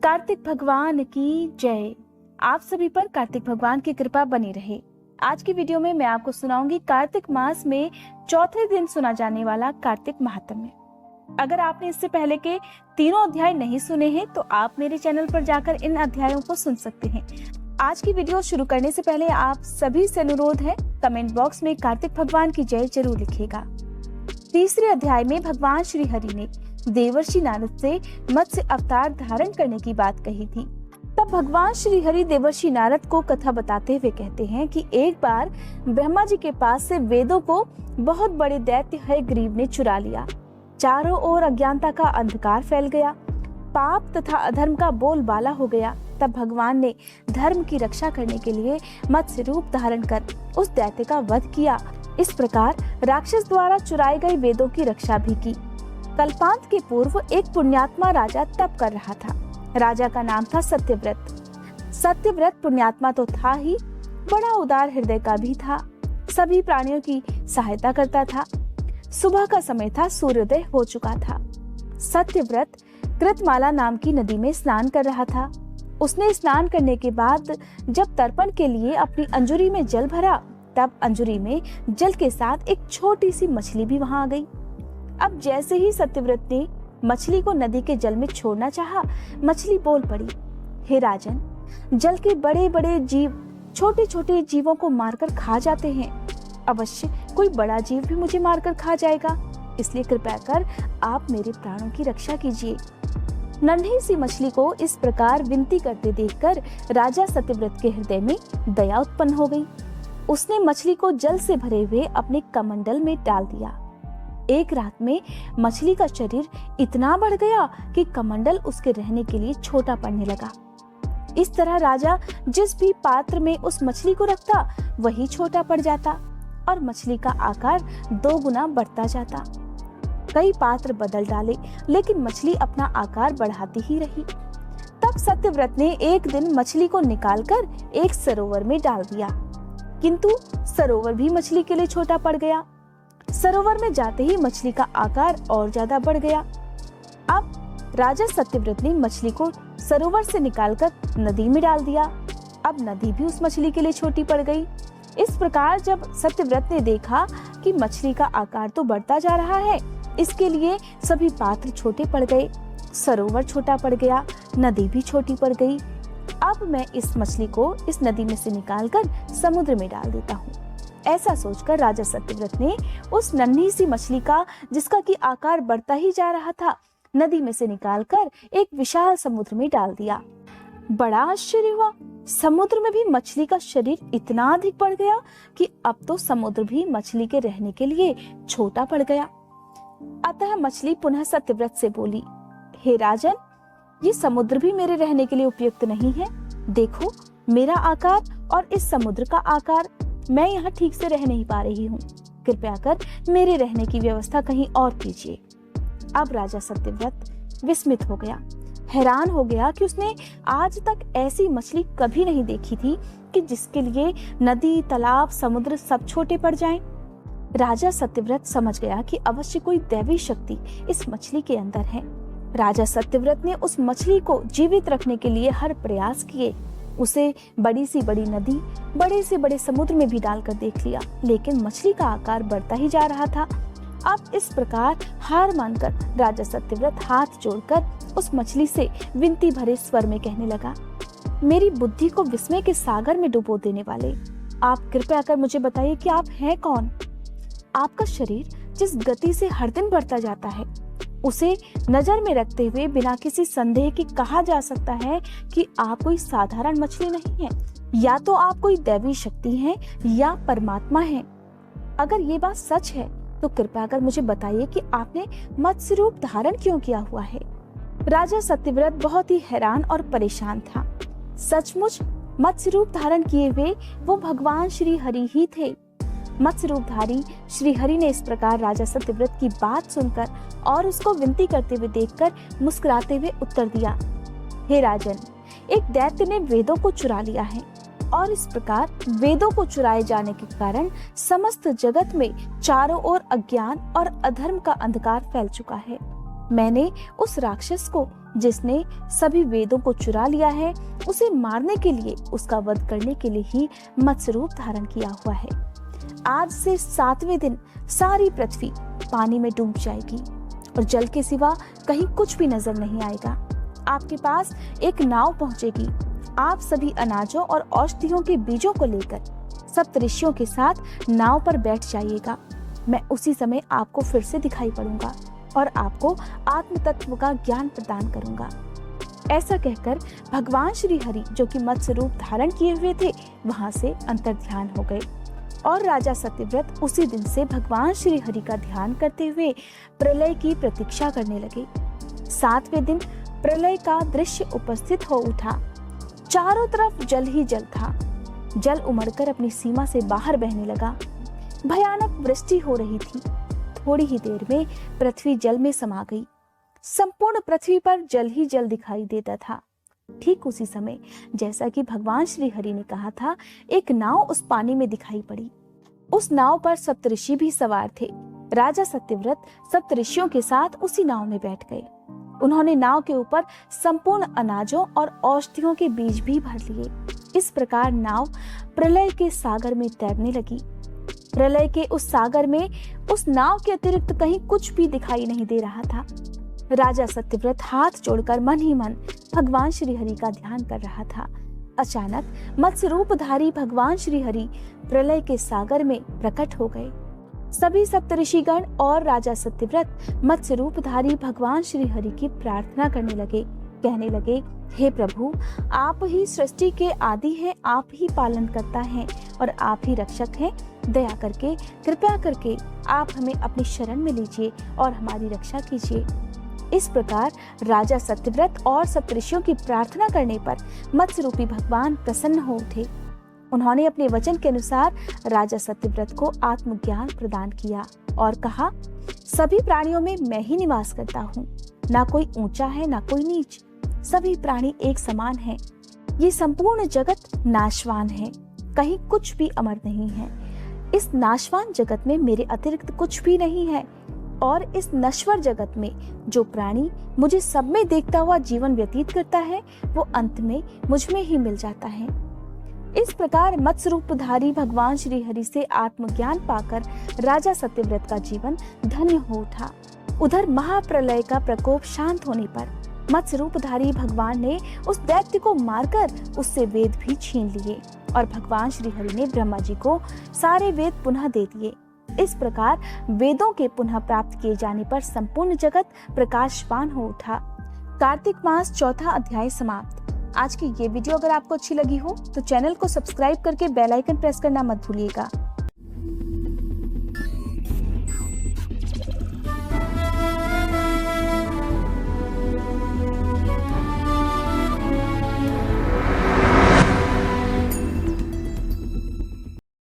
कार्तिक भगवान की जय। आप सभी पर कार्तिक भगवान की कृपा बनी रहे। आज की वीडियो में मैं आपको सुनाऊंगी कार्तिक मास में चौथे दिन सुना जाने वाला कार्तिक महात्म्य। अगर आपने इससे पहले के तीनों अध्याय नहीं सुने हैं तो आप मेरे चैनल पर जाकर इन अध्यायों को सुन सकते हैं। आज की वीडियो शुरू करने से पहले आप सभी से अनुरोध है, कमेंट बॉक्स में कार्तिक भगवान की जय जरूर लिखिएगा। तीसरे अध्याय में भगवान श्री हरि ने देवर्षि नारद से मत्स्य अवतार धारण करने की बात कही थी। तब भगवान श्री हरि देवर्षि नारद को कथा बताते हुए कहते हैं कि एक बार ब्रह्मा जी के पास से वेदों को बहुत बड़े दैत्य हयग्रीव ने चुरा लिया। चारों ओर अज्ञानता का अंधकार फैल गया, पाप तथा अधर्म का बोलबाला हो गया। तब भगवान ने धर्म की रक्षा करने के लिए मत्स्य रूप धारण कर उस दैत्य का वध किया। इस प्रकार राक्षस द्वारा चुराए गए वेदों की रक्षा भी की। कल्पांत के पूर्व एक पुण्यात्मा राजा तप कर रहा था। राजा का नाम था सत्यव्रत। सत्यव्रत पुण्यात्मा तो था ही, बड़ा उदार हृदय का भी था। सभी प्राणियों की सहायता करता था। सुबह का समय था, सूर्योदय हो चुका था। सत्यव्रत कृतमाला नाम की नदी में स्नान कर रहा था। उसने स्नान करने के बाद जब तर्पण के लिए अपनी अंजुरी में जल भरा, तब अंजुरी में जल के साथ एक छोटी सी मछली भी वहां आ गई। अब जैसे ही सत्यव्रत ने मछली को नदी के जल में छोड़ना चाहा, मछली बोल पड़ी, हे राजन, जल के बड़े बड़े जीव छोटे छोटे जीवों को मारकर खा जाते हैं। अवश्य कोई बड़ा जीव भी मुझे मारकर खा जाएगा, इसलिए कृपया कर आप मेरे प्राणों की रक्षा कीजिए। नन्ही सी मछली को इस प्रकार विनती करते देखकर राजा सत्यव्रत के हृदय में दया उत्पन्न हो गई। उसने मछली को जल से भरे हुए अपने कमंडल में डाल दिया। एक रात में मछली का शरीर इतना बढ़ गया कि कमंडल उसके रहने के लिए छोटा पड़ने लगा। इस तरह राजा जिस भी पात्र में उस मछली को रखता वही छोटा पड़ जाता और मछली का आकार 2 गुना बढ़ता जाता। कई पात्र बदल डाले लेकिन मछली अपना आकार बढ़ाती ही रही। तब सत्यव्रत ने एक दिन मछली को निकालकर एक सरोवर में डाल दिया, किंतु सरोवर भी मछली के लिए छोटा पड़ गया। सरोवर में जाते ही मछली का आकार और ज्यादा बढ़ गया। अब राजा सत्यव्रत ने मछली को सरोवर से निकालकर नदी में डाल दिया। अब नदी भी उस मछली के लिए छोटी पड़ गई। इस प्रकार जब सत्यव्रत ने देखा कि मछली का आकार तो बढ़ता जा रहा है, इसके लिए सभी पात्र छोटे पड़ गए, सरोवर छोटा पड़ गया, नदी भी छोटी पड़ गई। अब मैं इस मछली को इस नदी में से निकालकर समुद्र में डाल देता हूँ। ऐसा सोचकर राजा सत्यव्रत ने उस नन्ही सी मछली का, जिसका कि आकार बढ़ता ही जा रहा था, नदी में से निकालकर एक विशाल समुद्र में डाल दिया। बड़ा आश्चर्य हुआ, समुद्र में भी मछली का शरीर इतना अधिक बढ़ गया कि अब तो समुद्र भी मछली के रहने के लिए छोटा पड़ गया। अतः मछली पुनः सत्यव्रत से बोली, हे राजन, ये समुद्र भी मेरे रहने के लिए उपयुक्त नहीं है। देखो मेरा आकार और इस समुद्र का आकार, मैं यहाँ ठीक से रह नहीं पा रही हूँ। कृपया कर मेरे रहने की व्यवस्था कहीं और कीजिए। अब राजा सत्यव्रत विस्मित हो गया, हैरान हो गया कि उसने आज तक ऐसी मछली कभी नहीं देखी थी कि जिसके लिए नदी, तालाब, समुद्र सब छोटे पड़ जाएं। राजा सत्यव्रत समझ गया कि अवश्य कोई दैवी शक्ति इस मछली के अंदर है। राजा सत्यव्रत ने उस मछली को जीवित रखने के लिए हर प्रयास किए। उसे बड़ी सी बड़ी नदी, बड़े से बड़े समुद्र में भी डालकर देख लिया, लेकिन मछली का आकार बढ़ता ही जा रहा था। अब इस प्रकार हार मानकर राजा सत्यव्रत हाथ जोड़कर उस मछली से विनती भरे स्वर में कहने लगा, मेरी बुद्धि को विस्मय के सागर में डुबो देने वाले, आप कृपया कर मुझे बताइए कि आप हैं कौन। आपका शरीर जिस गति से हर दिन बढ़ता जाता है, उसे नजर में रखते हुए बिना किसी संदेह के कहा जा सकता है कि आप कोई साधारण मछली नहीं है, या तो आप कोई दैवी शक्ति हैं या परमात्मा हैं। अगर ये बात सच है तो कृपया कर मुझे बताइए कि आपने मत्स्य रूप धारण क्यों किया हुआ है। राजा सत्यव्रत बहुत ही हैरान और परेशान था। सचमुच मत्स्य रूप धारण किए हुए वो भगवान श्री हरि ही थे। मत्स्य रूपधारी श्री हरि ने इस प्रकार राजा सत्यव्रत की बात सुनकर और उसको विनती करते हुए देखकर मुस्कुराते हुए उत्तर दिया, हे राजन, एक दैत्य ने वेदों को चुरा लिया है और इस प्रकार वेदों को चुराए जाने के कारण समस्त जगत में चारों ओर अज्ञान और अधर्म का अंधकार फैल चुका है। मैंने उस राक्षस को जिसने सभी वेदों को चुरा लिया है, उसे मारने के लिए, उसका वध करने के लिए ही मत्स्य रूप धारण किया हुआ है। आज से 7वें दिन सारी पृथ्वी पानी में डूब जाएगी और जल के सिवा कहीं कुछ भी नजर नहीं आएगा। आपके पास एक नाव पहुंचेगी। आप सभी अनाजों और औषधियों के बीजों को लेकर सप्तऋषियों के साथ नाव पर बैठ जाइएगा। मैं उसी समय आपको फिर से दिखाई पड़ूंगा और आपको आत्म तत्व का ज्ञान प्रदान करूंगा। ऐसा कहकर भगवान श्री हरि, जो कि मत्स्य रूप धारण किए हुए थे, वहां से अंतर्ध्यान हो गए और राजा सत्यव्रत उसी दिन से भगवान श्री हरि का ध्यान करते हुए प्रलय की प्रतीक्षा करने लगे। 7वें दिन प्रलय का दृश्य उपस्थित हो उठा। चारों तरफ जल ही जल था। जल उमड़कर अपनी सीमा से बाहर बहने लगा। भयानक वृष्टि हो रही थी। थोड़ी ही देर में पृथ्वी जल में समा गई। संपूर्ण पृथ्वी पर जल ही जल दिखाई देता था। ठीक उसी समय, जैसा कि भगवान श्री हरि ने कहा था, एक नाव उस पानी में दिखाई पड़ी। उस नाव पर सप्तऋषि भी सवार थे। राजा सत्यव्रत सप्तऋषियों के साथ उसी नाव में बैठ गए। उन्होंने नाव के ऊपर संपूर्ण अनाजों और औषधियों के बीज भी भर लिए। इस प्रकार नाव प्रलय के सागर में तैरने लगी। प्रलय के उस सागर में उस नाव के अतिरिक्त कहीं कुछ भी दिखाई नहीं दे रहा था। राजा सत्यव्रत हाथ जोड़कर मन ही मन भगवान श्री हरि का ध्यान कर रहा था। अचानक मत्स्य रूपधारी भगवान श्री हरि प्रलय के सागर में प्रकट हो गए। सभी सप्तऋषिगण और राजा सत्यव्रत मत्स्य रूपधारी भगवान श्री हरि की प्रार्थना करने लगे। कहने लगे, हे प्रभु, आप ही सृष्टि के आदि हैं, आप ही पालन करता है और आप ही रक्षक हैं। दया करके, कृपया करके आप हमें अपनी शरण में लीजिए और हमारी रक्षा कीजिए। इस प्रकार राजा सत्यव्रत और सप्तऋषियों की प्रार्थना करने पर मत्स्य रूपी भगवान प्रसन्न हो उठे। उन्होंने अपने वचन के अनुसार राजा सत्यव्रत को आत्मज्ञान प्रदान किया और कहा, सभी प्राणियों में मैं ही निवास करता हूँ। ना कोई ऊंचा है, ना कोई नीच। सभी प्राणी एक समान हैं। ये संपूर्ण जगत नाशवान है, कहीं कुछ भी अमर नहीं है। इस नाशवान जगत में मेरे अतिरिक्त कुछ भी नहीं है और इस नश्वर जगत में जो प्राणी मुझे सब में देखता हुआ जीवन व्यतीत करता है, वो अंत में मुझ में ही मिल जाता है। इस प्रकार मत्स्य रूपधारी भगवान श्री हरि से आत्मज्ञान पाकर राजा सत्यव्रत का जीवन धन्य हो उठा। उधर महाप्रलय का प्रकोप शांत होने पर मत्स्य रूपधारी भगवान ने उस दैत्य को मारकर उससे वेद भी छीन लिए और भगवान श्री हरि ने ब्रह्मा जी को सारे वेद पुनः दे दिए। इस प्रकार वेदों के पुनः प्राप्त किए जाने पर संपूर्ण जगत प्रकाशवान हो उठा। कार्तिक मास 4था अध्याय समाप्त। आज की ये वीडियो अगर आपको अच्छी लगी हो तो चैनल को सब्सक्राइब करके बेल आइकन प्रेस करना मत भूलिएगा।